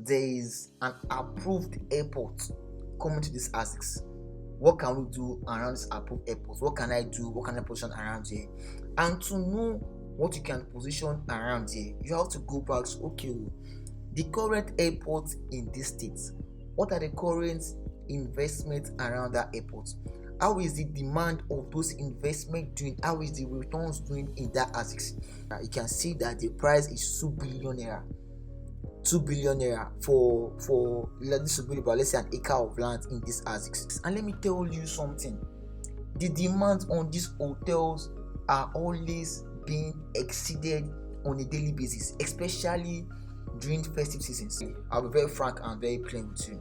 there is an approved airport coming to this ASICs. What can we do around this approved airport? What can I do? What can I position around here? And to know what you can position around here, you have to go back to the current airport in this state. What are the current investments around that airport? How is the demand of those investments doing? How is the returns doing in that ASICs? You can see that the price is 2 billion naira. 2 billion naira for this will be about, let's say, an acre of land in this ASICs. And let me tell you something, the demands on these hotels are always being exceeded on a daily basis, especially during festive seasons. I'll be very frank and very plain with you.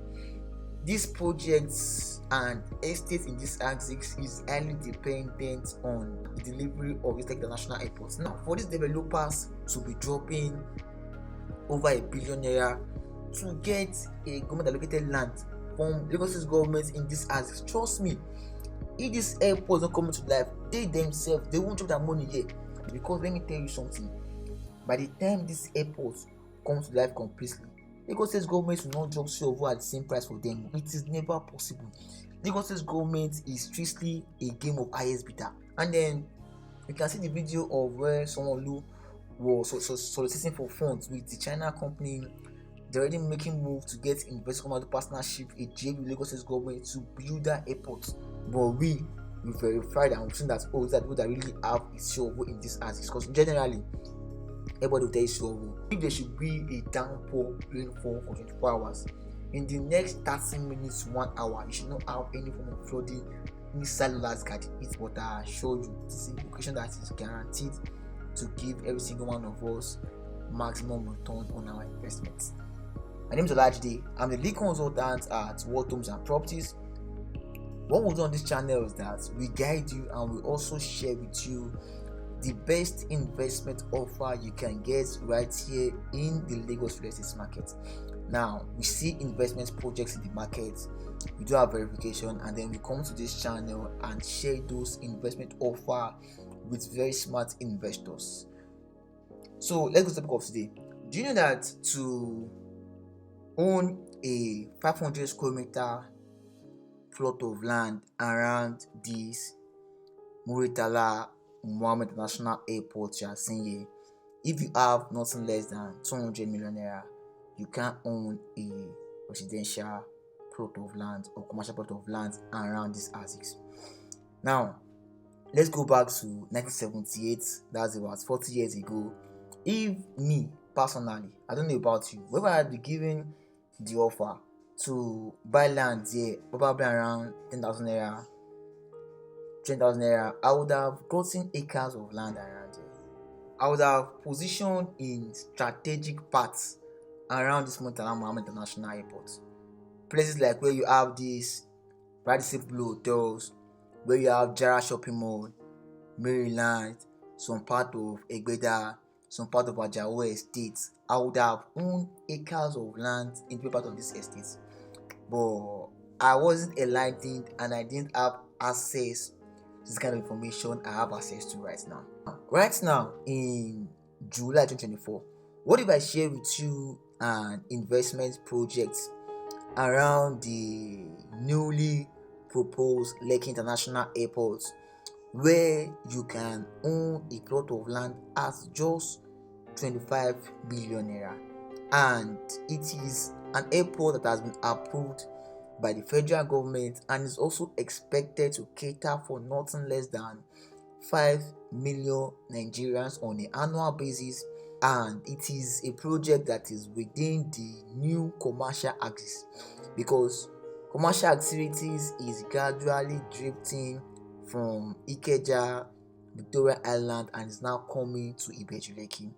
These projects and estates in this ASICs is highly dependent on the delivery of this Lekki International Airport. Now, for these developers to be dropping over 1 billion naira to get a government allocated land from Lagos State government in this ASICs, trust me, if this airport is not coming to life, they themselves, they won't drop their money here. Because let me tell you something, by the time this airport comes to life completely, Lagos State government will not drop silver at the same price for them. It is never possible. Lagos State government is strictly a game of highest bidder. And then you can see the video of where someone who was soliciting for funds with the China company. They're already making moves to get investment partnership with Lagos State government to build that airport. But we verified and we've seen that these are people that really have a shovel in this ASICs, because generally everybody will tell you shovel. If there should be a downpour rainfall for 24 hours, in the next 30 minutes to 1 hour, you should not have any form of flooding inside LOLITE Garden. It's what I showed you. This is a location that is guaranteed to give every single one of us maximum return on our investments. My name is Olajide. I'm the lead consultant at World Homes and Properties. What we do on this channel is that we guide you and we also share with you the best investment offer you can get right here in the Lagos real estate market. Now, we see investment projects in the market, we do our verification, and then we come to this channel and share those investment offer with very smart investors. So let's go to the topic of today. Do you know that to own a 500 square meter plot of land around this Murtala Muhammed International Airport you are seeing here, if you have nothing less than 200 million naira, you can own a residential plot of land or commercial plot of land around this ASICs. Now, let's go back to 1978. That's about 40 years ago. If me personally, I don't know about you, whether I'd be given the offer to buy land here, probably around 10,000 naira, 20,000 naira, I would have gotten acres of land around here. I would have positioned in strategic parts around this Murtala Muhammed International Airport. Places like where you have these Radisson Blue hotels, where you have Jara Shopping Mall, Maryland, some part of Ikeja, some part of Ajawo Estate. I would have owned acres of land in part of this estate, but I wasn't enlightened and I didn't have access to this kind of information I have access to right now. Right now, in July 2024, what if I share with you an investment project around the newly proposed Lekki International Airport, where you can own a plot of land at just 25 million naira, and it is an airport that has been approved by the federal government and is also expected to cater for nothing less than 5 million Nigerians on an annual basis, and it is a project that is within the new commercial axis, because commercial activities is gradually drifting from Ikeja, Victoria Island, and is now coming to Ibeju Lekki.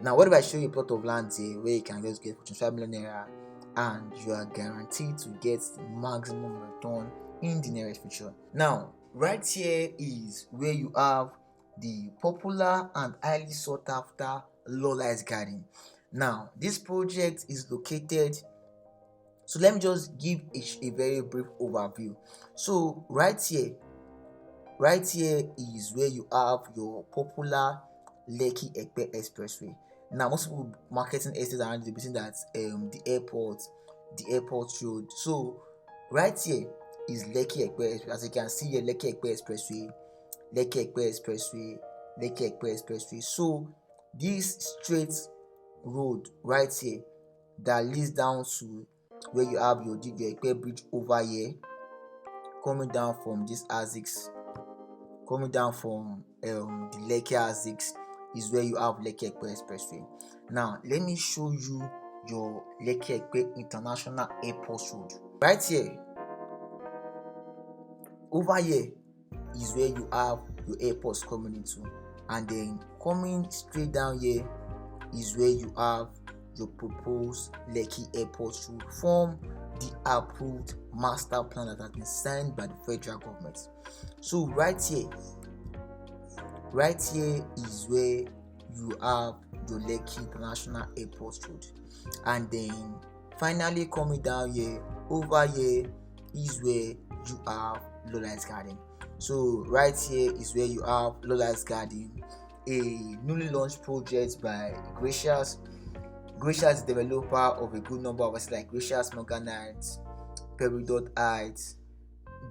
Now, what if I show you a plot of land here where you can just get 25 million naira and you are guaranteed to get the maximum return in the nearest future? Now, right here is where you have the popular and highly sought after LOLITE Garden. Now, this project is located, so let me just give a very brief overview. So right here is where you have your popular Lekki Epe Expressway. Now most people marketing estates around the between that the airport road. So right here is Lekki Epe. As you can see here, Lekki Epe Expressway, Lekki Epe Expressway, Lekki Epe Expressway. So this straight road right here that leads down to where you have your Epe bridge over here, coming down from this ASICS, coming down from the Lekki ASICS is where you have Lekki Epe Expressway. Now let me show you your Lekki Epe International Airport road. Right here, over here is where you have your airports coming into, and then coming straight down here is where you have your proposed Lekki Airport road from the approved master plan that has been signed by the federal government. So right here is where you have your Lekki International Airport road, and then finally coming down here, over here is where you have LOLITE Garden. So right here is where you have LOLITE Garden, a newly launched project by Gracious. Gracious is the developer of a good number of assets like Gracious Morganite, Peridot Heights,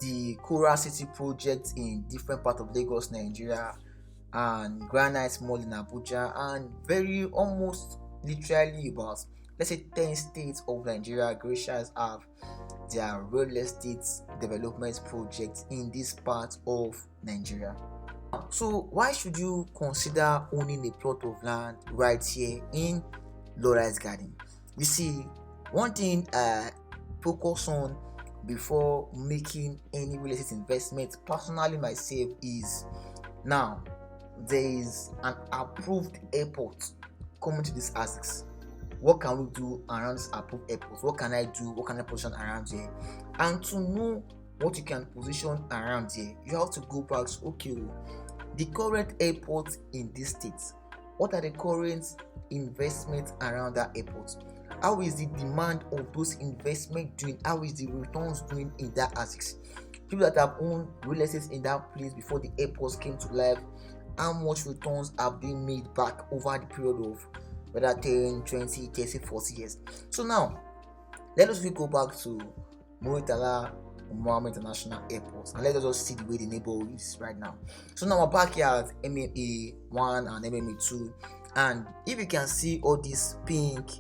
the Coral City project in different parts of Lagos, Nigeria, and Granite Mall in Abuja, and very almost literally about, let's say, 10 states of Nigeria. Gracious have their real estate development projects in this part of Nigeria. So why should you consider owning a plot of land right here in LOLITE Garden? You see, one thing I focus on before making any real estate investment personally myself is, now there is an approved airport coming to this ASICS. What can we do around this approved airport? What can I do? What can I position around here? And to know what you can position around here, you have to go back to, okay, the current airport in this state, what are the current investments around that airport? How is the demand of those investments doing? How is the returns doing in that ASICS? People that have owned real estate in that place before the airports came to life, how much returns have been made back over the period of whether 10, 20, 30, 40 years. So now let us go back to Murtala Muhammed International Airport, and let us just see the way the neighborhood is right now. So now we're back here at MMA1 and MMA2, and if you can see all this pink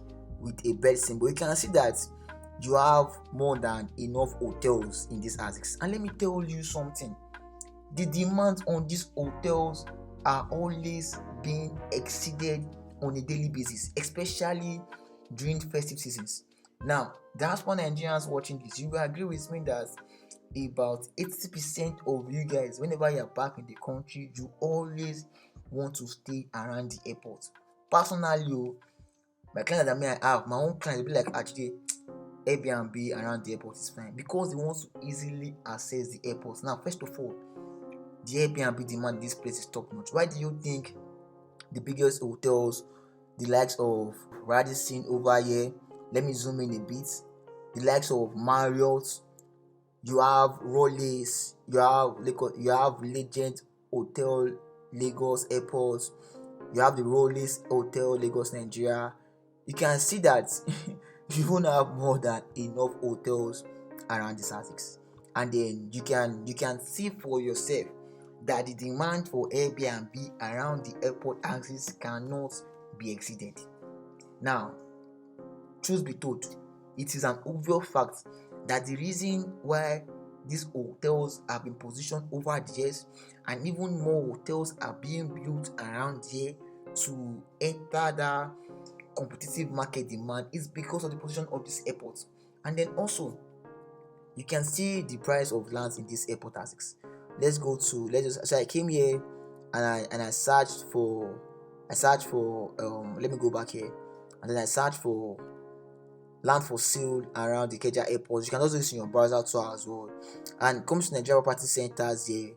with a bed symbol, you can see that you have more than enough hotels in this ASICS. And let me tell you something, the demand on these hotels are always being exceeded on a daily basis, especially during festive seasons. Now, that's why Nigerians watching this, you will agree with me that about 80% of you guys, whenever you're back in the country, you always want to stay around the airport. Personally, my clients that I have, my own clients, be like, actually, Airbnb around the airport is fine because they want to easily access the airport. Now, first of all, the Airbnb demand in this place is top notch. Why do you think the biggest hotels, the likes of Radisson over here, let me zoom in a bit, the likes of Marriott, you have Rollies, you have Legend Hotel Lagos Airport, you have the Rollies Hotel Lagos Nigeria, you can see that you won't have more than enough hotels around the ASICS. And then you can see for yourself that the demand for Airbnb around the airport axis cannot be exceeded. Now, truth be told, it is an obvious fact that the reason why these hotels have been positioned over the years, and even more hotels are being built around here to enter the competitive market demand, is because of the position of this airport. And then also, you can see the price of lands in this airport ASICS. So I came here and I searched for let me go back here, and then I searched for land for sale around the Ikeja airport. You can also use in your browser too as well. And comes to Nigeria property centers here, you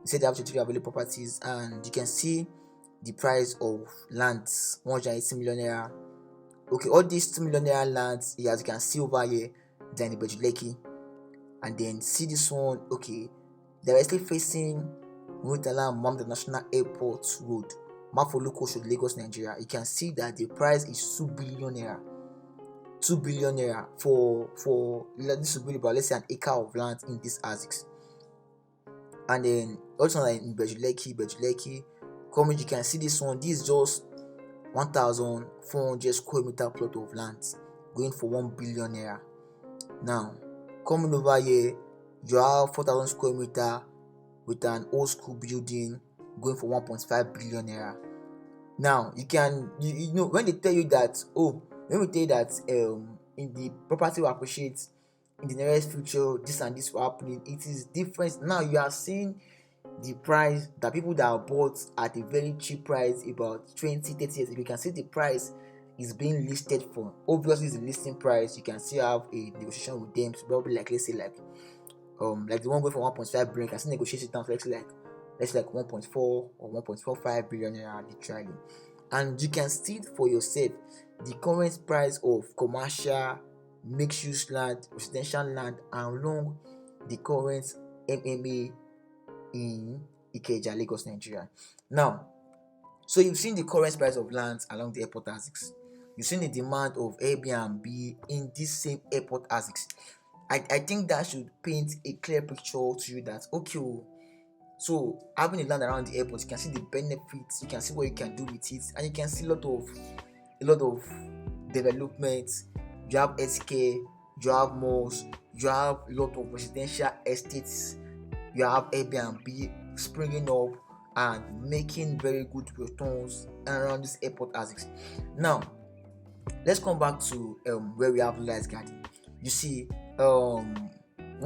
say they have 23 available properties, and you can see the price of lands, 180 million naira. Okay, all these 2 million naira lands, as you can see over here, they're in Ibeju Lekki. And then see this one, okay, directly facing Murtala Muhammed International Airport road. map for local show Lagos, Nigeria, you can see that the price is 2 billion naira. 2 billion naira for this will be about, let's say, an acre of land in this ASICs. And then also like in Ibeju Lekki, comment, you can see this one. This is just 1,400 square meter plot of land going for 1 billion naira. Now coming over here, you have 4,000 square meter with an old school building going for 1.5 billion naira. Now you know when they tell you that, when we tell you that in the property will appreciate in the nearest future, this and this will happen, it is different. Now you are seeing the price that people that are bought at a very cheap price about 20-30 years, if you can see the price is being listed for, obviously it's the listing price, you can still have a negotiation with them to probably, like, let's say like the one going for 1.5 billion, you can still negotiate it down to let's like 1.4 or 1.45 billion naira literally. And you can see it for yourself the current price of commercial, mixed use land, residential land along the current MMA in Ikeja, Lagos, Nigeria. Now, so you've seen the current price of lands along the airport ASICs. You've seen the demand of Airbnb in this same airport ASICs. I think that should paint a clear picture to you that, okay, so having a land around the airport, you can see the benefits, you can see what you can do with it, and you can see a lot of development. You have healthcare, you have malls, you have a lot of residential estates, you have Airbnb springing up and making very good returns around this airport ASICs. Now let's come back to where we have LOLITE Garden. You see, one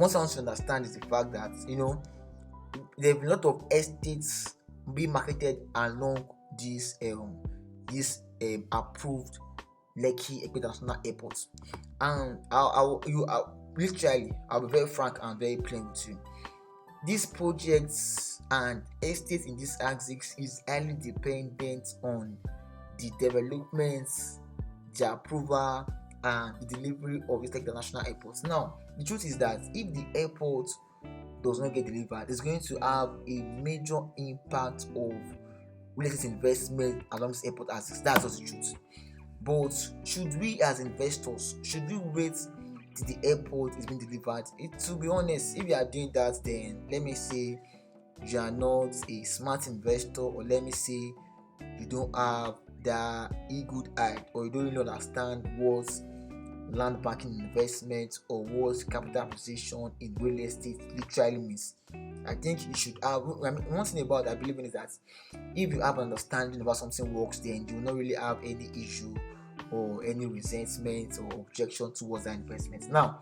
thing to understand is the fact that, you know, there have a lot of estates being marketed along this approved Lekki Epe International Airport. And I'll be very frank and very plain with you. These projects and estates in this ASICs is highly dependent on the developments, the approval, and the delivery of this international airports. Now, the truth is that if the airport does not get delivered, it's going to have a major impact of real estate investment along this airport ASICs. That's just the truth. But should we as investors, should we wait till the airport is being delivered? To be honest, if you are doing that, then let me say you are not a smart investor, or let me say you don't have the good eye, or you don't really understand what land banking investment or what capital acquisition in real estate literally means. I think you should have, one thing about I believe in is that if you have understanding about something works, then you will not really have any issue or any resentment or objection towards that investment. Now,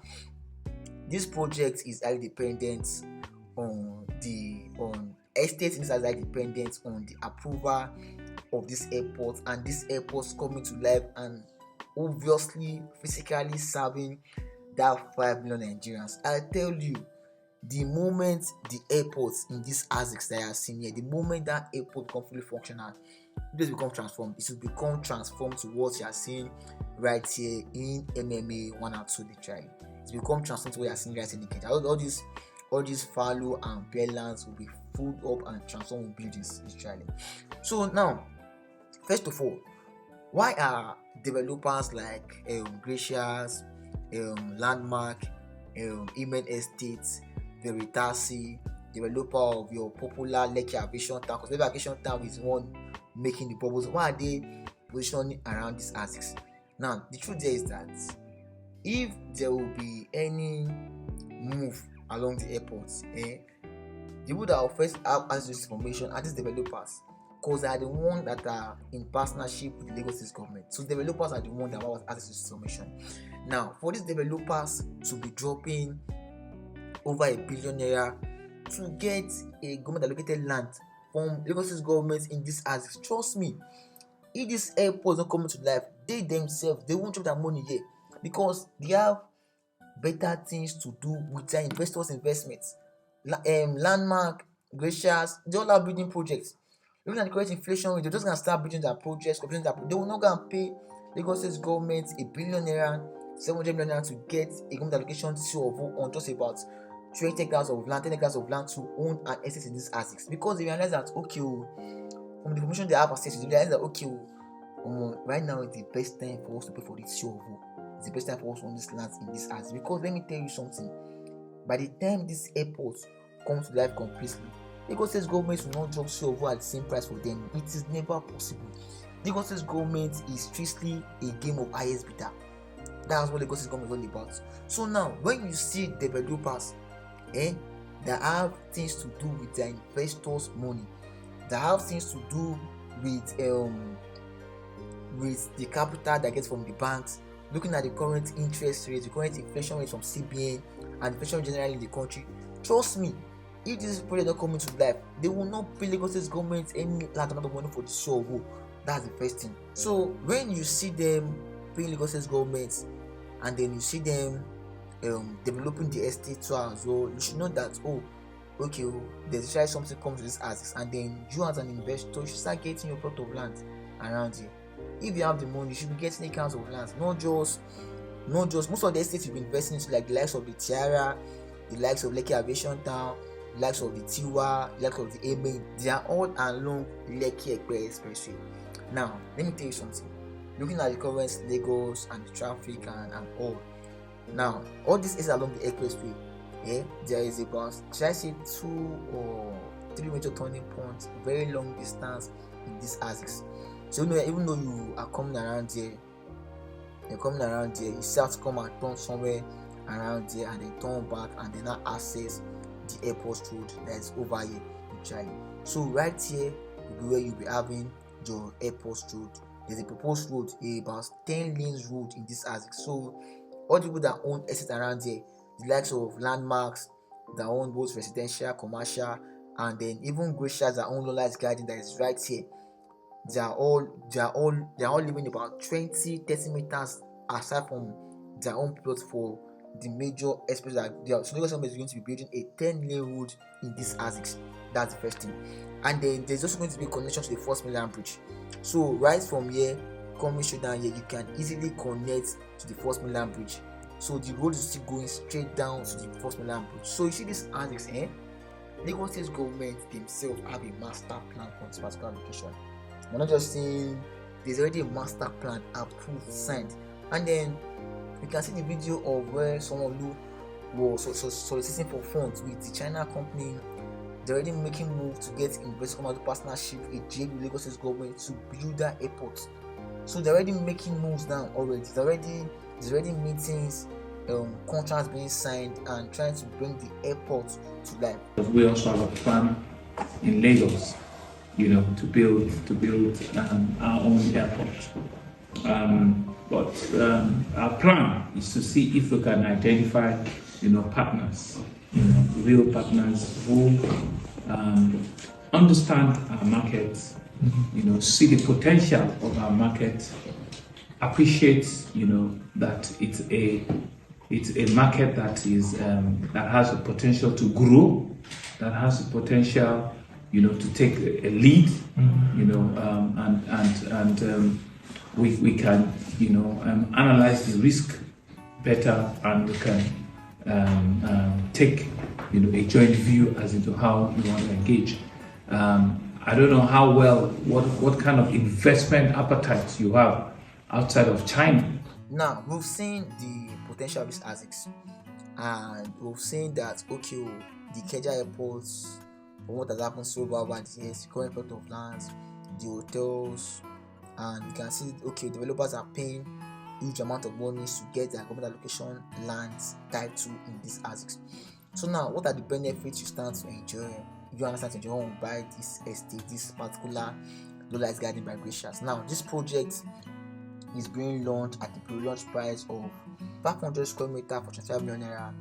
this project is highly dependent on estates, is highly dependent on the approval of this airport, and this airport's coming to life and obviously physically serving that 5 million Nigerians. I tell you, the moment the airports in this ASICs that I have seen here, the moment that airport becomes fully functional, it will become transformed. It will become transformed to what you are seeing right here in MMA 1 and 2 literally. It will become transformed to what you are seeing right here in Ikeja. All these fallow and bare lands will be filled up and transformed with buildings literally. So now, first of all, why are developers like Gracious, Landmark, Imen Estates, Veritasi, developer of your popular Lekki Aviation Town, because Lekki Aviation Town is one making the bubbles, why are they positioning around these ASICs? Now, the truth there is that if there will be any move along the airports, the people that will first have access to this information are these developers, because they are the ones that are in partnership with the Lagos State government. So developers are the ones that have access to this information. Now, for these developers to be dropping over $1 billion to get a government allocated land from Lagos State government in this ASICs, trust me, if this airport is not coming to life, they themselves, they won't drop their money here, because they have better things to do with their investors' investments. Landmark, Gracious, they all have building projects. Looking at the current inflation rate, they're just going to start building their projects, they will not go and pay Lagos State government $1 billion, 700 million to get a government allocation on just about 20 acres of land, 10 acres of land to own an estate in this ASICs, because they realize that, okay, from the information they have access to, they realize that okay, right now is the best time for us to pay for this show. It's the best time for us on this land in this house. Because let me tell you something, by the time this airport comes to life completely, Lagos State government will not drop show at the same price for them. It is never possible. Lagos State government is strictly a game of highest bidder. That's what Lagos State government is all about. So now, when you see developers, that have things to do with their investors' money, that have things to do with the capital that gets from the banks, looking at the current interest rates, the current inflation rate from CBN, and inflation generally in the country, trust me, if this project don't come into life, they will not pay Lagos State government any large amount of money for the show. That's the first thing. So when you see them paying Lagos State government, and then you see them developing the estate too as well, you should know that there's actually something comes to this assets, and then you as an investor, you should start getting your plot of land around here. If you have the money, you should be getting accounts of land, not just most of the estates you've been investing into, like the likes of the Tiara, the likes of Lekki Aviation Town, the likes of the Tiwa, the likes of the Ebe. They are all along Lekki Epe Expressway. Now let me tell you something, looking at the current Lagos and the traffic and all, now all this is along the expressway. There is about, should I say, 2 or 3 major turning points, very long distance in this axis. So even though you are coming around here, you still have to come and turn somewhere around here, and then turn back, and then access the airport road that is over here in Chile. So right here will be where you'll be having your airport road. There's a proposed road, about 10 lanes road in this axis. So all the people that own assets around here, the likes of landmarks that own both residential, commercial, and then even Gracias that own LOLITE Garden that is right here, they are all living about 20-30 meters aside from their own plot for the major express that they are. So Lagos government is going to be building a 10-lane road in this axis. That's the first thing. And then there's also going to be a connection to the 25Million bridge. So right from here, coming straight down here, you can easily connect to the 25Million bridge. So the road is still going straight down to the 25Million bridge. So you see this axis, Lagos State government themselves have a master plan for this particular location. We're not just saying, there's already a master plan approved, signed. And then you can see the video of where someone who was soliciting for funds with the China company. They're already making moves to get investors come out of partnership with Ibeju Lekki State government to build that airport. So they're already making moves now already. There's already meetings, contracts being signed, and trying to bring the airport to life. We also have a plan in Lagos, to build our own airport. But our plan is to see if we can identify, partners, real partners who understand our markets, see the potential of our market, appreciate, that it's a market that is that has the potential to grow, that has the potential, to take a lead, we can, analyze the risk better, and we can take, a joint view as into how we want to engage. I don't know how well, what kind of investment appetite you have outside of China. Now we've seen the potential of this ASICs, and we've seen that the Ikeja airports, for what has happened so far over the years, the current plot of lands, the hotels, and you can see developers are paying huge amount of money to get their government allocation lands tied to in this ASICs. So now, what are the benefits you stand to enjoy? You understand to enjoy when you buy this estate, this particular LOLITE Garden by Gracias. Now, this project is being launched at the pre-launch price of 500 square meter for 25 million naira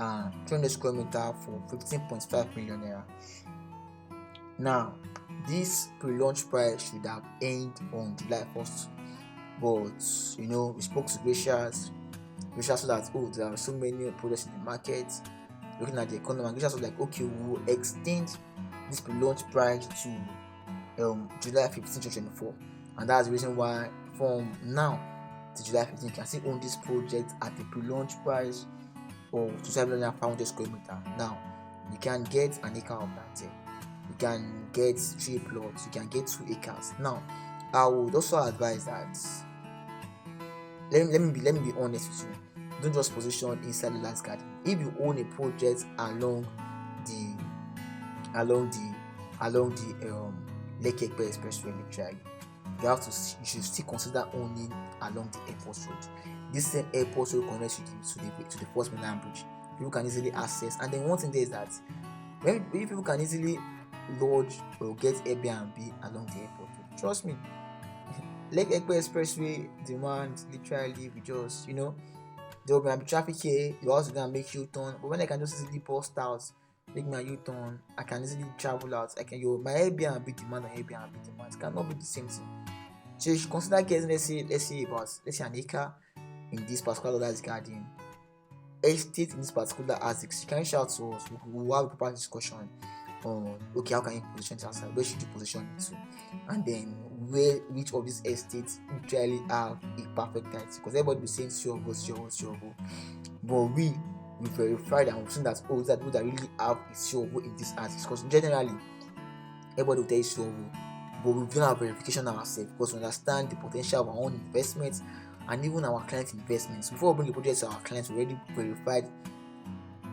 and 300 square meter for 15.5 million naira. Now, this pre-launch price should have ended on July 1st, but we spoke to Gracias said that there are so many projects in the market. Looking at the economy, and Gracias was like, we will extend this pre-launch price to July 15, 2024, and that's the reason why from now to July 15 you can still own this project at the pre-launch price of 2,500 square meter. Now you can get an acre of that here. You can get 3 plots, you can get 2 acres. Now, I would also advise that let me be honest with you. Don't just position inside the last garden. If you own a project the along the Lekki Epe Expressway, literally, you should still consider owning along the airport road. This same airport road connects you to the 25Million bridge. People can easily access, and then one thing there is that when people can easily lodge or get Airbnb along the airport road, trust me, Lekki Epe Expressway demand literally we just there will be traffic here. You also gonna make U-turn, but when I can just easily bust out, make my U-turn, I can easily travel out. I can my Airbnb demand and Airbnb demand cannot be the same thing. So you should consider getting let's say an acre in this particular LOLITE garden, estate in this particular ASICs. You can reach out to us. We will have a proper discussion on okay, how can you position it outside? Where should you position it to? And then which of these estates literally have a perfect title, because everybody will be saying sure go, but we verified and we've seen that that people that really have a sure in this ASICs, because generally everybody will tell you sure, but we've done our verification ourselves because we understand the potential of our own investments and even our client investments. Before we bring the project to our clients, we already verified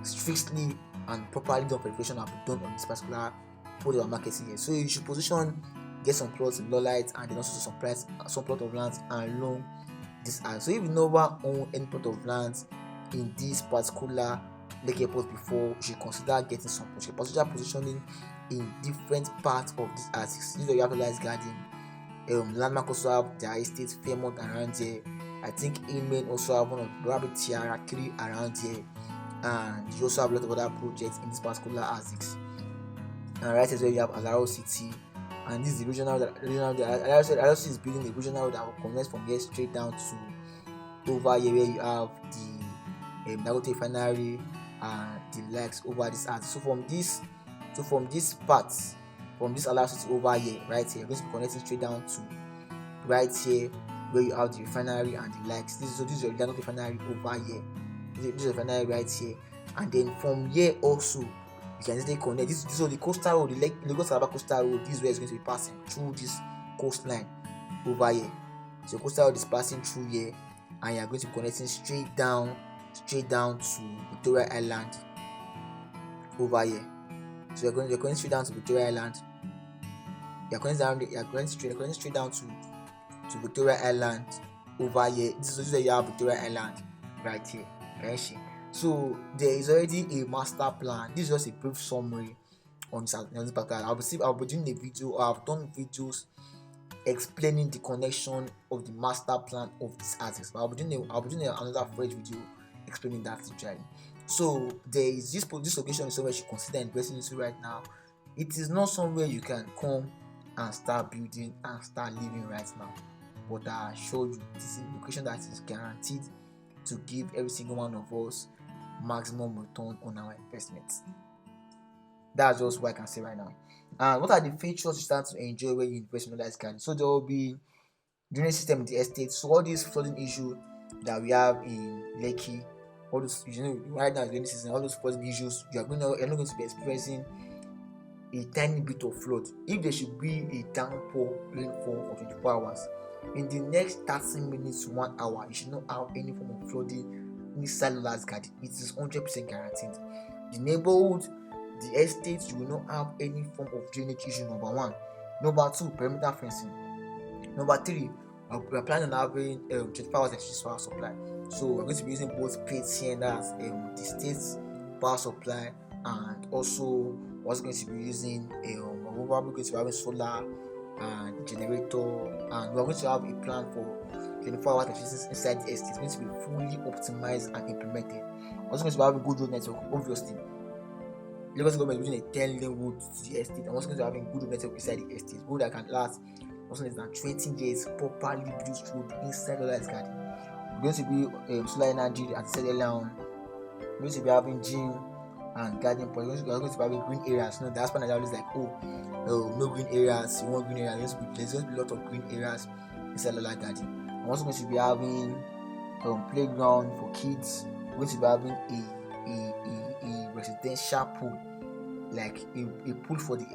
strictly and properly done verification have been done on this particular product or marketing here. So you should get some plots in LOLITE and then also some plot of land along this area. So if you never own any plot of land in this particular Lekki Airport before, you should consider getting some positioning in different parts of this ASICs. These are your LOLITE garden. Landmark also have their estates, Fairmont around there. I think Amen also have one of Rabbit Tiara 3 around there, and you also have a lot of other projects in this particular ASICs. And right as well you have Alaro City, and this is the regional Alaro City is building a regional road that will connect from here straight down to over here where you have the Dangote refinery and the likes over this ASIC. So from this part, from this Alaro City over here, right here, you're going to be connecting straight down to right here where you have the refinery and the likes. This is your Dangote refinery over here. This is the refinery right here, and then from here also you can easily connect. This is the coastal road, the Lagos Calabar coastal road. This is where it's going to be passing through this coastline over here. So coastal road is passing through here, and you are going to be connecting straight down to Victoria Island over here. So you're going straight down to Victoria Island. You're going straight down to Victoria Island over here. This is where you have Victoria Island right here. So there is already a master plan. This is just a brief summary on this particular. I'll be doing a video. I've done videos explaining the connection of the master plan of this ASICs, but I'll be doing another fresh video explaining that literally. So there is this location is somewhere you should consider investing into right now. It is not somewhere you can come and start building and start living right now, but I assure you this is a location that is guaranteed to give every single one of us maximum return on our investments. That's just what I can say right now. And what are the features you start to enjoy when you invest in LOLITE garden? So there will be drainage system in the estate. So all these flooding issues that we have in Lekki, all those right now in the season, all those flooding issues, you're not going to be experiencing a tiny bit of flood. If there should be a downpour rainfall for 24 hours, in the next 30 minutes to 1 hour, you should not have any form of flooding inside LOLITE garden. It is 100% guaranteed. The neighborhood, the estates, you will not have any form of drainage issue. Number 1. Number 2, perimeter fencing. Number 3, we're planning on having 24 hours electricity power supply. So we're going to be using both paid CNRs, the state's power supply, and also we're going to be using we're probably going to be having solar and generator, and we're going to have a plan for 24 hours electricity inside the estate. It's going to be fully optimized and implemented. We're also going to be having good road network, obviously. Lagos government is using a 10-lane road to the estate. I'm also going to be having good road network inside the estate. Road that can last also less than 20 years, properly built road inside LOLITE garden. We're going to be solar energy, as I said earlier on. We're going to be having gym and garden points. We're going to be having green areas. The husband is always like, no green areas. You want green areas? There's going to be a lot of green areas inside LOLITE garden. I'm also going to be having playground for kids. We're going to be having a residential pool like a pool for the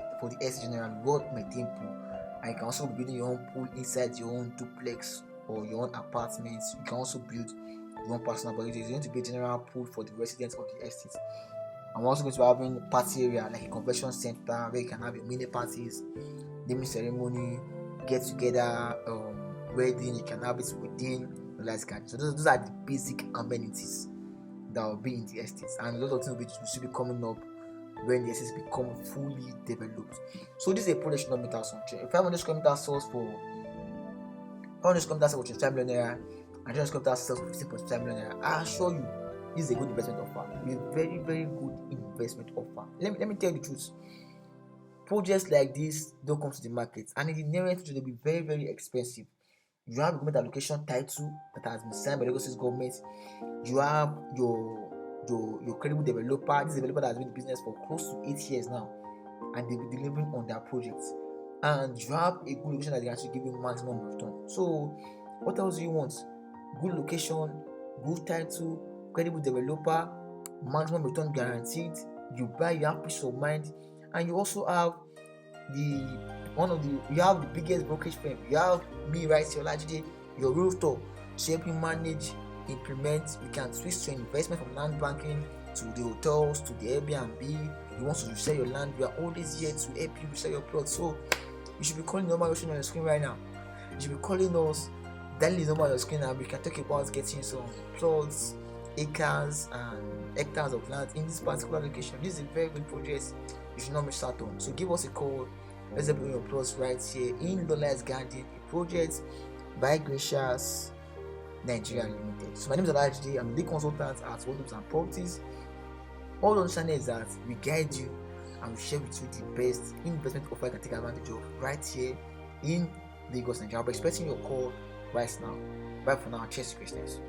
estate generally, God maintain pool. And you can also be building your own pool inside your own duplex or your own apartments. You can also build your own personal, but it is going to be a general pool for the residents of the estate. I'm also going to be having party area like a convention center where you can have your mini parties, naming ceremony, get together, wedding. You can have it within the LOLITE Garden. So those are the basic amenities that will be in the estates, and a lot of things will should be coming up when the estates become fully developed. So this is a project should not meet us on 500 square meter source for 500 square meters for 25 million naira and 300 square meters source for 15.5 million naira. I assure you, this is a good investment offer. A very, very good investment offer. Let me tell you the truth. Projects like this don't come to the market, and in the near future they'll be very, very expensive. You have a government allocation title that has been signed by the Lagos State government. You have your credible developer. This developer that has been in business for close to 8 years now, and they'll be delivering on their projects. And you have a good location that they actually give you maximum return. So what else do you want? Good location, good title, credible developer, maximum return guaranteed. You buy, you have peace of mind, and you also have you have the biggest brokerage firm. You have me right here, Olajide, your realtor, to help you manage, implement. You can switch to investment from land banking to the hotels, to the Airbnb. You want to resell your land, we are always here to help you resell your plot. So you should be calling the number you're seeing on your screen right now. You should be calling us, dialing the number on your screen, and we can talk about getting some plots, acres and hectares of land in this particular location. This is a very good project you should not miss out on. So give us a call. Let's have your plots right here in LOLITE Garden, a project by Gracious Nigeria Limited. So my name is Olajide. I'm the consultant at World and Properties. All on channel is that we guide you and we share with you the best investment offer you can take advantage of right here in Lagos, Nigeria. I'm expecting your call right now. Bye for now. Cheers, Christians.